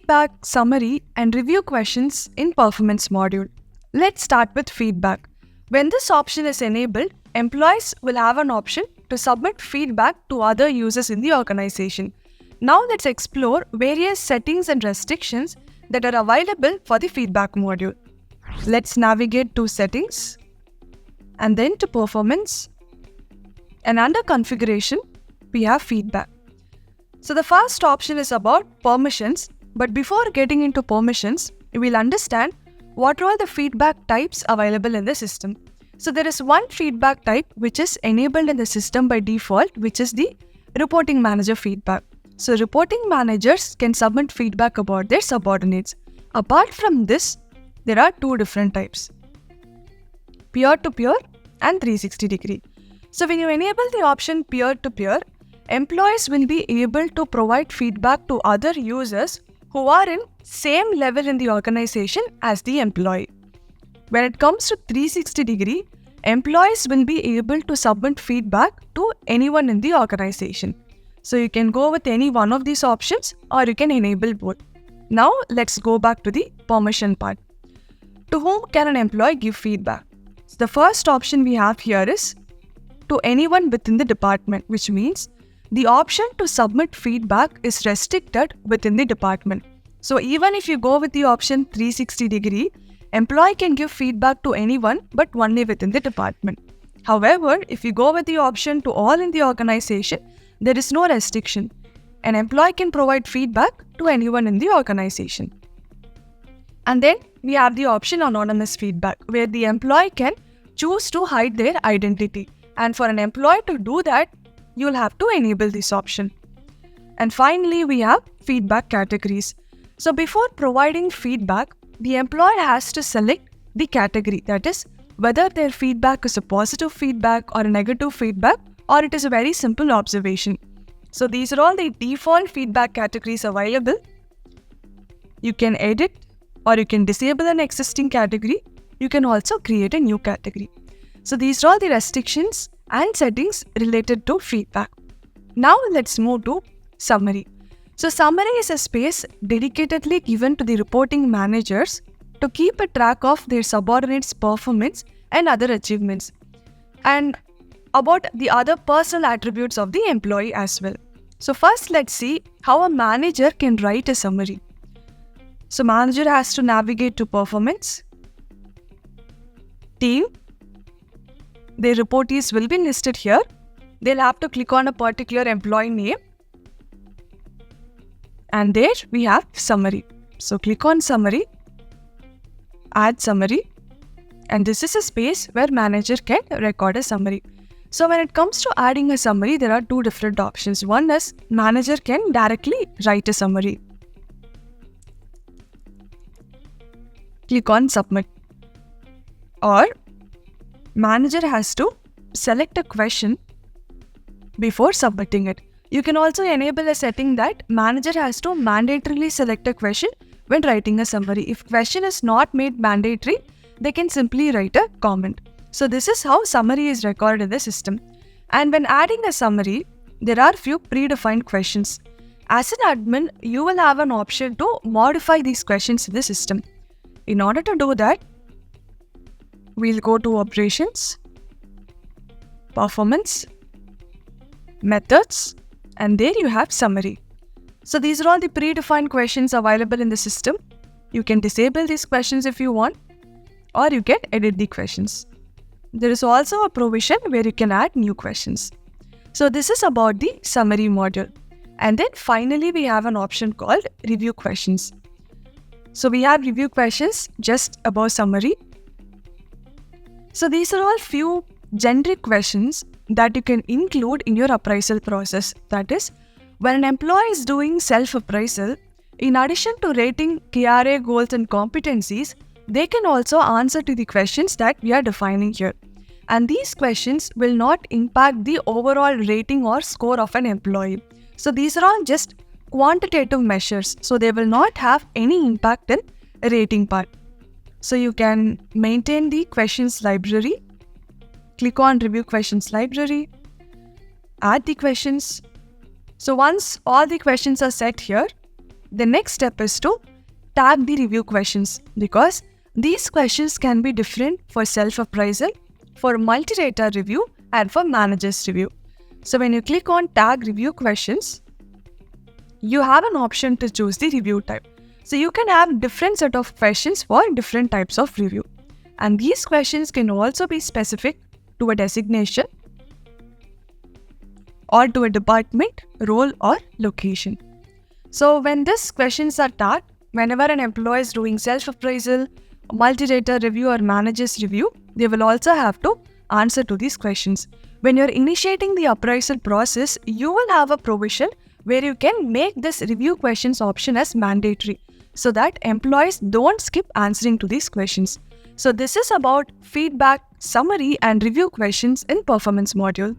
feedback, summary, and review questions in performance module. Let's start with feedback. When this option is enabled, employees will have an option to submit feedback to other users in the organization. Now let's explore various settings and restrictions that are available for the feedback module. Let's navigate to settings and then to performance, and under configuration we have feedback. So the first option is about permissions, but before getting into permissions, we'll understand what are the feedback types available in the system. So there is one feedback type which is enabled in the system by default, which is the reporting manager feedback. So reporting managers can submit feedback about their subordinates. Apart from this, there are two different types: peer-to-peer and 360-degree. So when you enable the option peer-to-peer, employees will be able to provide feedback to other users who are in same level in the organization as the employee. When it comes to 360-degree, employees will be able to submit feedback to anyone in the organization. So you can go with any one of these options or you can enable both. Now let's go back to the permission part. To whom can an employee give feedback? So the first option we have here is to anyone within the department, which means the option to submit feedback is restricted within the department. So even if you go with the option 360-degree, employee can give feedback to anyone but only within the department. However, if you go with the option to all in the organization, there is no restriction. An employee can provide feedback to anyone in the organization. And then we have the option anonymous feedback, where the employee can choose to hide their identity. And for an employee to do that, you'll have to enable this option. And finally, we have feedback categories. So before providing feedback, the employee has to select the category, that is, whether their feedback is a positive feedback or a negative feedback, or it is a very simple observation. So these are all the default feedback categories available. You can edit or you can disable an existing category. You can also create a new category. So these are all the restrictions and settings related to feedback. Now let's move to summary. So summary is a space dedicatedly given to the reporting managers to keep a track of their subordinates' performance and other achievements, and about the other personal attributes of the employee as well. So first let's see how a manager can write a summary. So manager has to navigate to performance, team. Their reportees will be listed here. They'll have to click on a particular employee name. And there we have summary. So click on summary, add summary, and this is a space where manager can record a summary. So when it comes to adding a summary, there are two different options. One is manager can directly write a summary. Click on submit. Or manager has to select a question before submitting it. You can also enable a setting that manager has to mandatorily select a question when writing a summary. If question is not made mandatory, they can simply write a comment. So this is how summary is recorded in the system. And when adding a summary, there are few predefined questions. As an admin, you will have an option to modify these questions in the system. In order to do that, we'll go to operations, performance, methods, and there you have summary. So these are all the predefined questions available in the system. You can disable these questions if you want, or you can edit the questions. There is also a provision where you can add new questions. So this is about the summary module. And then finally we have an option called review questions. So we have review questions just above summary. So these are all few generic questions that you can include in your appraisal process. That is, when an employee is doing self-appraisal, in addition to rating KRA goals and competencies, they can also answer to the questions that we are defining here. And these questions will not impact the overall rating or score of an employee. So these are all just quantitative measures. So they will not have any impact in rating part. So you can maintain the questions library. Click on review questions library. Add the questions. So once all the questions are set here, the next step is to tag the review questions, because these questions can be different for self-appraisal, for multi-rater review, and for manager's review. So when you click on tag review questions, you have an option to choose the review type. So you can have different set of questions for different types of review. And these questions can also be specific to a designation or to a department, role, or location. So when these questions are tagged, whenever an employee is doing self-appraisal, multi-rater review, or manager's review, they will also have to answer to these questions. When you're initiating the appraisal process, you will have a provision where you can make this review questions option as mandatory, so that employees don't skip answering to these questions. So this is about feedback, summary, and review questions in performance module.